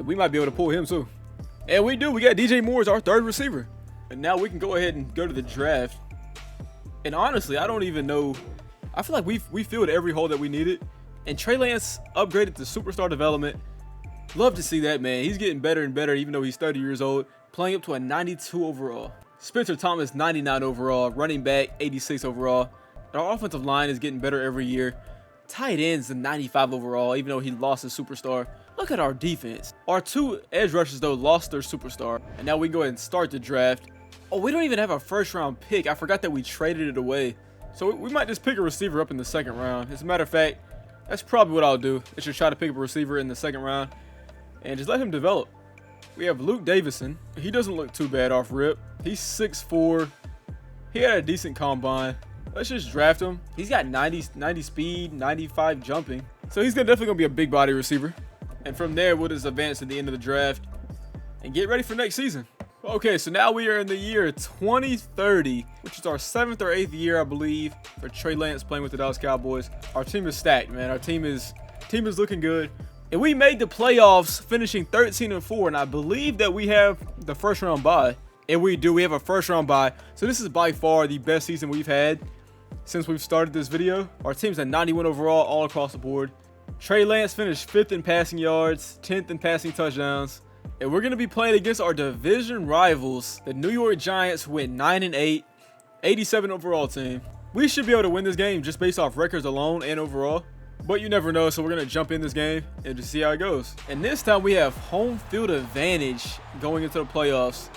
We might be able to pull him too. And we do. We got DJ Moore as our 3rd receiver. And now we can go ahead and go to the draft. And honestly, I don't even know. I feel like we filled every hole that we needed. And Trey Lance upgraded to superstar development. Love to see that, man. He's getting better and better, even though he's 30 years old. Playing up to a 92 overall. Spencer Thomas, 99 overall. Running back, 86 overall. And our offensive line is getting better every year. Tight ends, a 95 overall, even though he lost his superstar. Look at our defense. Our 2 edge rushers, though, lost their superstar. And now we can go ahead and start the draft. Oh, we don't even have a 1st round pick. I forgot that we traded it away. So we might just pick a receiver up in the 2nd round. As a matter of fact, that's probably what I'll do. Is just try to pick up a receiver in the 2nd round and just let him develop. We have Luke Davison. He doesn't look too bad off rip. He's 6'4". He had a decent combine. Let's just draft him. He's got 90 speed, 95 jumping. So he's definitely going to be a big body receiver. And from there, we'll just advance to the end of the draft and get ready for next season. Okay, so now we are in the year 2030, which is our 7th or 8th year, I believe, for Trey Lance playing with the Dallas Cowboys. Our team is stacked, man. Our team is looking good. And we made the playoffs, finishing 13-4, and I believe that we have the first round bye. And we do. We have a first round bye. So this is by far the best season we've had since we've started this video. Our team's at 91 overall, all across the board. Trey Lance finished 5th in passing yards, 10th in passing touchdowns. And we're going to be playing against our division rivals, the New York Giants, who went 9-8, 87 overall team. We should be able to win this game just based off records alone and overall. But you never know, so we're going to jump in this game and just see how it goes. And this time we have home field advantage going into the playoffs.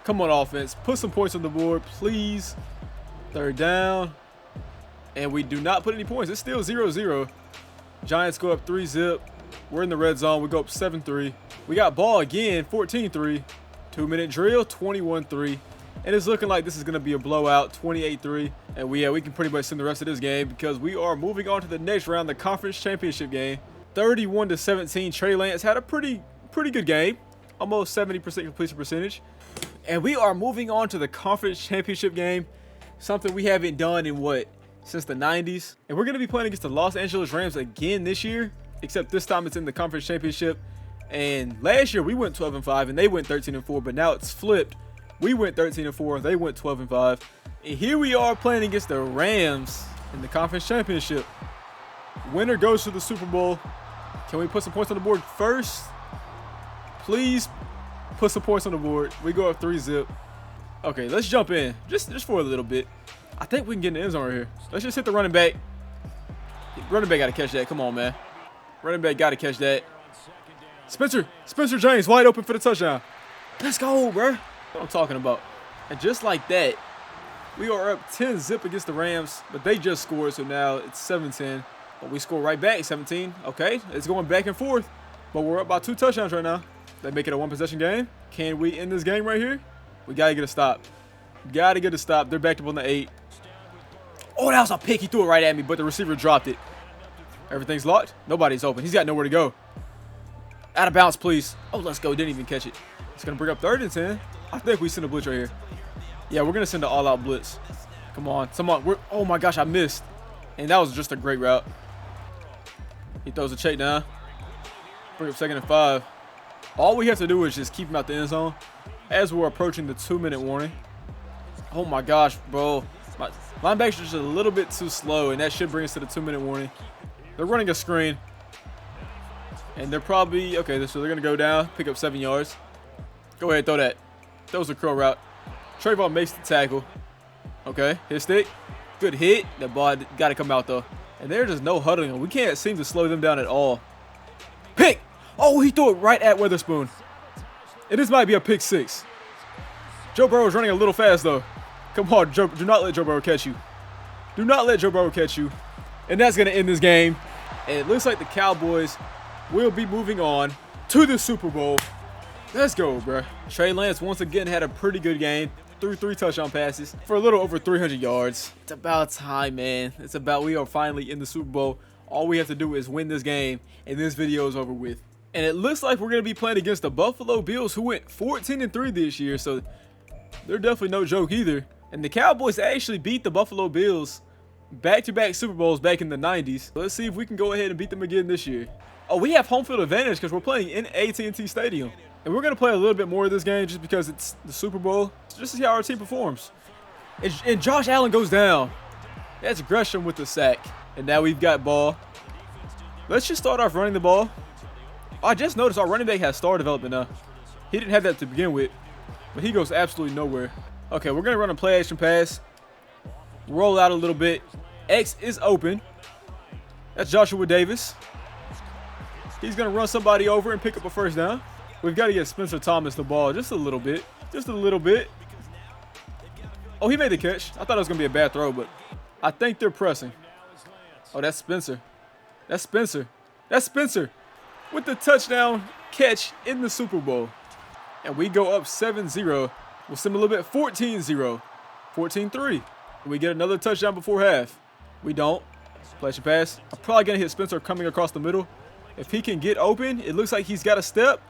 Come on, offense. Put some points on the board, please. 3rd down. And we do not put any points. It's still 0-0. Giants go up 3-zip. We're in the red zone. We go up 7-3. We got ball again, 14-3. 2-minute drill, 21-3. And it's looking like this is going to be a blowout, 28-3. And we can pretty much send the rest of this game because we are moving on to the next round, the conference championship game. 31-17. Trey Lance had a pretty good game. Almost 70% completion percentage. And we are moving on to the conference championship game. Something we haven't done in since the 90s. And we're going to be playing against the Los Angeles Rams again this year. Except this time it's in the conference championship. And last year we went 12-5 and they went 13-4. But now it's flipped. We went 13-4. They went 12-5. And here we are playing against the Rams in the conference championship. Winner goes to the Super Bowl. Can we put some points on the board first? Please put some points on the board. We go up 3-zip. Okay, let's jump in. Just for a little bit. I think we can get in the end zone right here. Let's just hit the running back. Running back got to catch that. Come on, man. Running back got to catch that. Spencer James wide open for the touchdown. Let's go, bro. What I'm talking about. And just like that, we are up 10-zip against the Rams, but they just scored, so now it's 7-10. But we score right back, 17. Okay, it's going back and forth, but we're up by 2 touchdowns right now. They make it a 1-possession game. Can we end this game right here? We got to get a stop. Got to get a stop. They're backed up on the 8. Oh, that was a pick. He threw it right at me, but the receiver dropped it. Everything's locked. Nobody's open. He's got nowhere to go. Out of bounds, please. Oh, let's go. Didn't even catch it. It's going to bring up 3rd and 10. I think we send a blitz right here. Yeah, we're going to send an all-out blitz. Come on. Oh, my gosh, I missed. And that was just a great route. He throws a check down. Bring up 2nd and 5. All we have to do is just keep him out the end zone as we're approaching the 2-minute warning. Oh, my gosh, bro. My linebackers are just a little bit too slow, and that should bring us to the 2-minute warning. They're running a screen. And they're probably, okay, so they're going to go down, pick up 7 yards. Go ahead, throw that. That was a curl route. Trayvon makes the tackle. Okay, hit stick. Good hit. That ball got to come out, though. And there's just no huddling. We can't seem to slow them down at all. Pick! Oh, he threw it right at Witherspoon. And this might be a pick 6. Joe Burrow's running a little fast, though. Come on, Joe. Do not let Joe Burrow catch you. Do not let Joe Burrow catch you. And that's going to end this game. And it looks like the Cowboys will be moving on to the Super Bowl. Let's go, bro. Trey Lance once again had a pretty good game. Threw 3 touchdown passes for a little over 300 yards. It's about time, man. It's about we are finally in the Super Bowl. All we have to do is win this game, and this video is over with. And it looks like we're going to be playing against the Buffalo Bills, who went 14-3 this year, so they're definitely no joke either. And the Cowboys actually beat the Buffalo Bills back-to-back Super Bowls back in the 90s. Let's see if we can go ahead and beat them again this year. Oh, we have home field advantage because we're playing in AT&T Stadium. And we're going to play a little bit more of this game just because it's the Super Bowl. Just to see how our team performs. And Josh Allen goes down. That's Gresham with the sack. And now we've got ball. Let's just start off running the ball. I just noticed our running back has star development now. He didn't have that to begin with. But he goes absolutely nowhere. Okay, we're going to run a play action pass. Roll out a little bit. X is open. That's Joshua Davis. He's going to run somebody over and pick up a first down. We've got to get Spencer Thomas the ball just a little bit. Just a little bit. Oh, he made the catch. I thought it was going to be a bad throw, but I think they're pressing. Oh, that's Spencer. That's Spencer. That's Spencer with the touchdown catch in the Super Bowl. and we go up 7-0. We'll sim a little bit. 14-0. 14-3. We get another touchdown before half. We don't. Flash pass. I'm probably going to hit Spencer coming across the middle. If he can get open, it looks like he's got a step.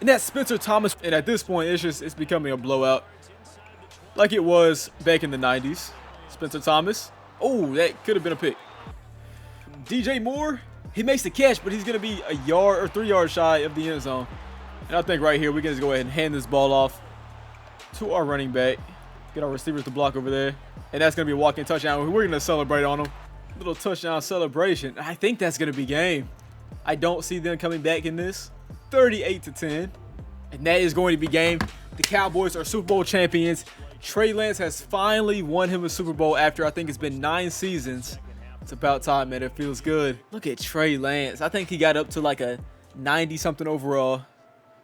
And that's Spencer Thomas. And at this point, it's becoming a blowout. Like it was back in the 90s. Spencer Thomas. Oh, that could have been a pick. DJ Moore. He makes the catch, but he's going to be a yard or 3 yards shy of the end zone. And I think right here, we can just go ahead and hand this ball off to our running back. Get our receivers to block over there. And that's going to be a walk-in touchdown. We're going to celebrate on him. Little touchdown celebration. I think that's going to be game. I don't see them coming back in this. 38-10. And that is going to be game. The Cowboys are Super Bowl champions. Trey Lance has finally won him a Super Bowl after I think it's been 9 seasons. It's about time, man. It feels good. Look at Trey Lance. I think he got up to like a 90-something overall.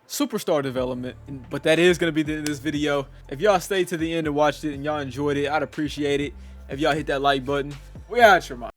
Superstar development. But that is going to be the end of this video. If y'all stayed to the end and watched it and y'all enjoyed it, I'd appreciate it. If y'all hit that like button, we out your mind.